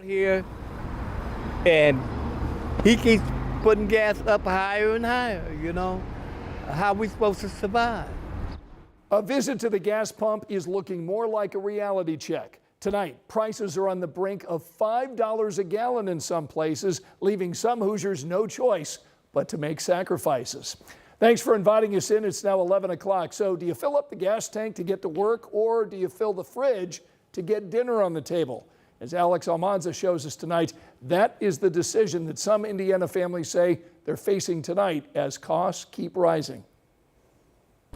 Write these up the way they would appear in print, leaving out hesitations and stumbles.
Here, and he keeps putting gas up higher and higher, you know. How are we supposed to survive? A visit to the gas pump is looking more like a reality check. Tonight, prices are on the brink of $5 a gallon in some places, leaving some Hoosiers no choice but to make sacrifices. Thanks for inviting us in. It's now 11 o'clock. So do you fill up the gas tank to get to work, or do you fill the fridge to get dinner on the table? As Alex Almanza shows us tonight, that is the decision that some Indiana families say they're facing tonight as costs keep rising.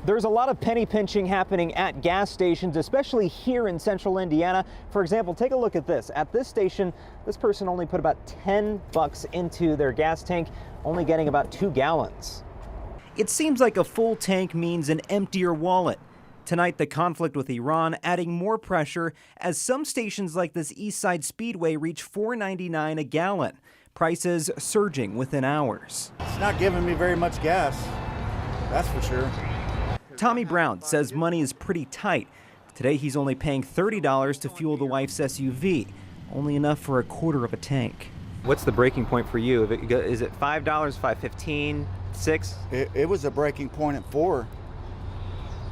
There's a lot of penny pinching happening at gas stations, especially here in central Indiana. For example, take a look at this. At this station, this person only put about $10 into their gas tank, only getting about 2 gallons. It seems like a full tank means an emptier wallet. Tonight, the conflict with Iran adding more pressure as some stations like this East Side Speedway reach $4.99 a gallon. Prices surging within hours. It's not giving me very much gas, that's for sure. Tommy Brown says money is pretty tight. Today, he's only paying $30 to fuel the wife's SUV, only enough for a quarter of a tank. What's the breaking point for you? Is it $5, $5.15, $6? It was a breaking point at $4.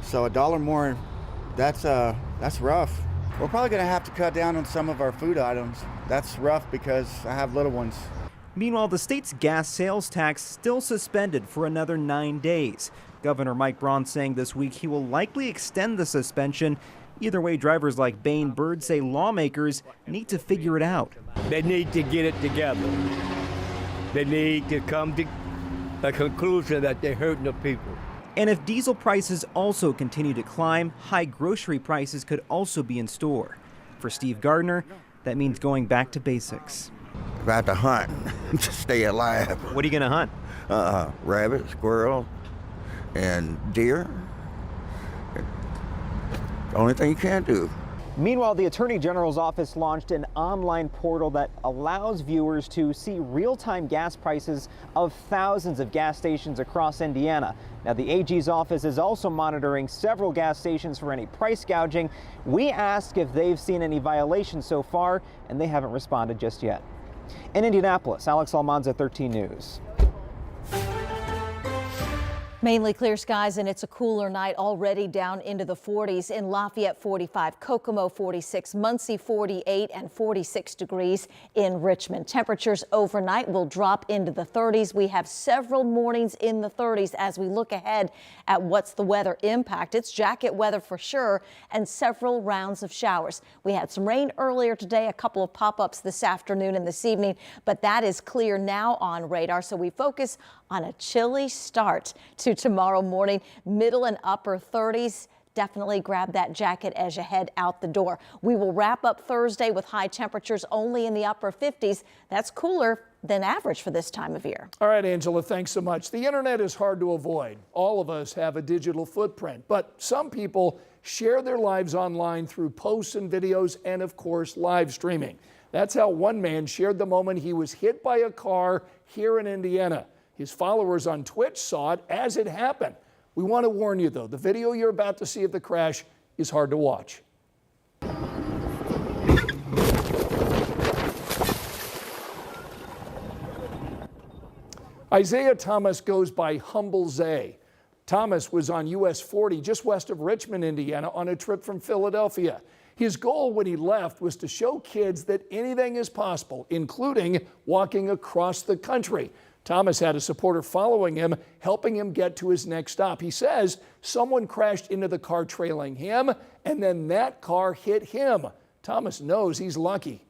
So $1 more, that's rough. We're probably gonna have to cut down on some of our food items. That's rough because I have little ones. Meanwhile, the state's gas sales tax still suspended for another 9 days. Governor Mike Braun saying this week he will likely extend the suspension. Either way, drivers like Bain Bird say lawmakers need to figure it out. They need to get it together. They need to come to a conclusion that they're hurting the people. And if diesel prices also continue to climb, high grocery prices could also be in store. For Steve Gardner, that means going back to basics. I have to hunt to stay alive. What are you going to hunt? Rabbit, squirrel, and deer. The only thing you can do. Meanwhile, the Attorney General's office launched an online portal that allows viewers to see real-time gas prices of thousands of gas stations across Indiana. Now, the AG's office is also monitoring several gas stations for any price gouging. We asked if they've seen any violations so far, and they haven't responded just yet. In Indianapolis, Alex Almanza, 13 News. Mainly clear skies, and it's a cooler night already down into the 40s. In Lafayette, 45, Kokomo, 46, Muncie, 48 and 46 degrees in Richmond. Temperatures overnight will drop into the 30s. We have several mornings in the 30s as we look ahead at what's the weather impact. It's jacket weather for sure, and several rounds of showers. We had some rain earlier today, a couple of pop-ups this afternoon and this evening, but that is clear now on radar. So we focus on a chilly start to tomorrow morning, middle and upper 30s. Definitely grab that jacket as you head out the door. We will wrap up Thursday with high temperatures only in the upper 50s. That's cooler than average for this time of year. All right, Angela, thanks so much. The internet is hard to avoid. All of us have a digital footprint, but some people share their lives online through posts and videos and, of course, live streaming. That's how one man shared the moment he was hit by a car here in Indiana. His followers on Twitch saw it as it happened. We want to warn you, though, the video you're about to see of the crash is hard to watch. Isaiah Thomas goes by Humble Zay. Thomas was on US 40 just west of Richmond, Indiana, on a trip from Philadelphia. His goal when he left was to show kids that anything is possible, including walking across the country. Thomas had a supporter following him, helping him get to his next stop. He says someone crashed into the car trailing him, and then that car hit him. Thomas knows he's lucky.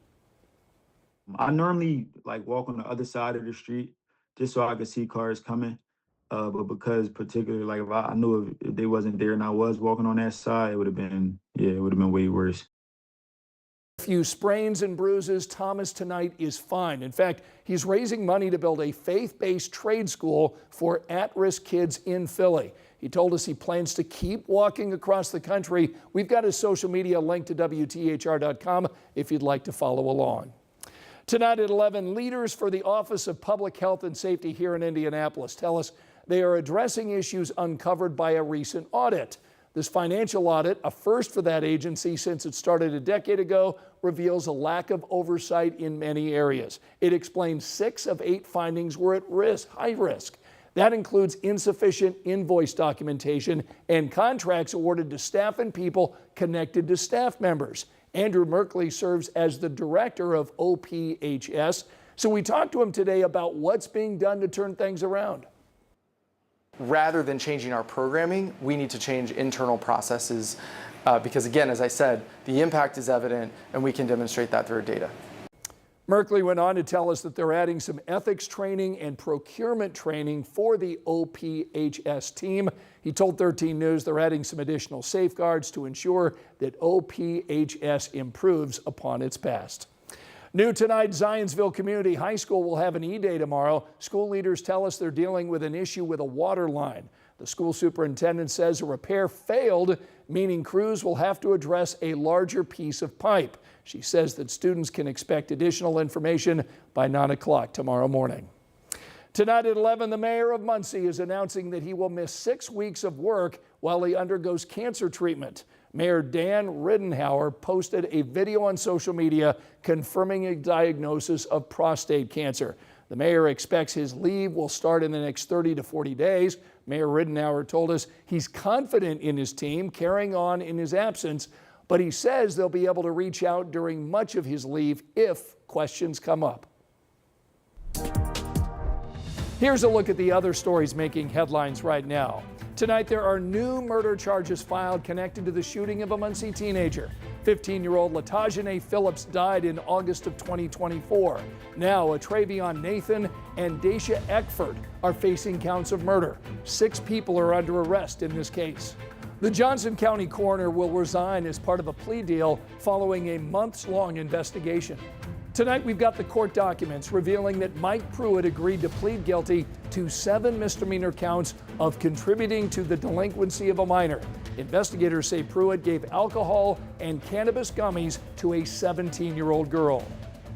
I normally walk on the other side of the street just so I could see cars coming. But because particularly, if I knew if they wasn't there and I was walking on that side, it would have been way worse. A few sprains and bruises. Thomas tonight is fine. In fact, he's raising money to build a faith-based trade school for at-risk kids in Philly. He told us he plans to keep walking across the country. We've got his social media linked to WTHR.com if you'd like to follow along. Tonight at 11, leaders for the Office of Public Health and Safety here in Indianapolis tell us they are addressing issues uncovered by a recent audit. This financial audit, a first for that agency since it started a decade ago, reveals a lack of oversight in many areas. It explains 6 of 8 findings were at risk, high risk. That includes insufficient invoice documentation and contracts awarded to staff and people connected to staff members. Andrew Merkley serves as the director of OPHS. So we talked to him today about what's being done to turn things around. Rather than changing our programming, we need to change internal processes because, again, as I said, the impact is evident and we can demonstrate that through data. Merkley went on to tell us that they're adding some ethics training and procurement training for the OPHS team. He told 13 News they're adding some additional safeguards to ensure that OPHS improves upon its past. New tonight, Zionsville Community High School will have an E-Day tomorrow. School leaders tell us they're dealing with an issue with a water line. The school superintendent says a repair failed, meaning crews will have to address a larger piece of pipe. She says that students can expect additional information by 9 o'clock tomorrow morning. Tonight at 11, the mayor of Muncie is announcing that he will miss 6 weeks of work while he undergoes cancer treatment. Mayor Dan Riddenhauer posted a video on social media confirming a diagnosis of prostate cancer. The mayor expects his leave will start in the next 30 to 40 days. Mayor Riddenhauer told us he's confident in his team carrying on in his absence, but he says they'll be able to reach out during much of his leave if questions come up. Here's a look at the other stories making headlines right now. Tonight, there are new murder charges filed connected to the shooting of a Muncie teenager. 15-year-old LaTajane Phillips died in August of 2024. Now, Travion Nathan and Daisha Eckford are facing counts of murder. 6 people are under arrest in this case. The Johnson County coroner will resign as part of a plea deal following a months-long investigation. Tonight, we've got the court documents revealing that Mike Pruitt agreed to plead guilty to 7 misdemeanor counts of contributing to the delinquency of a minor. Investigators say Pruitt gave alcohol and cannabis gummies to a 17-year-old girl.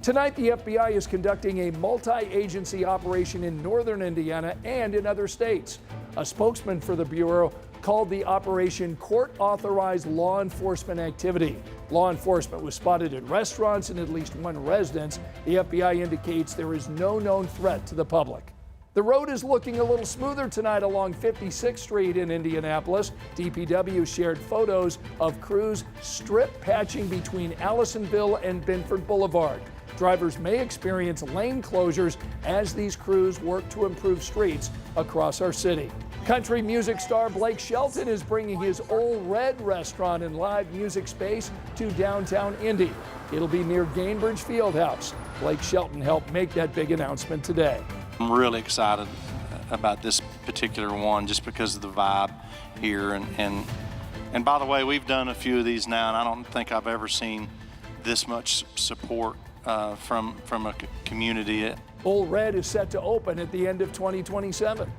Tonight, the FBI is conducting a multi-agency operation in northern Indiana and in other states. A spokesman for the Bureau called the operation court-authorized law enforcement activity. Law enforcement was spotted at restaurants and at least 1 residence. The FBI indicates there is no known threat to the public. The road is looking a little smoother tonight along 56th Street in Indianapolis. DPW shared photos of crews strip patching between Allisonville and Binford Boulevard. Drivers may experience lane closures as these crews work to improve streets across our city. Country music star Blake Shelton is bringing his Old Red restaurant and live music space to downtown Indy. It'll be near Gainbridge Fieldhouse. Blake Shelton helped make that big announcement today. I'm really excited about this particular one just because of the vibe here. And by the way, we've done a few of these now, and I don't think I've ever seen this much support from a community. Old Red is set to open at the end of 2027.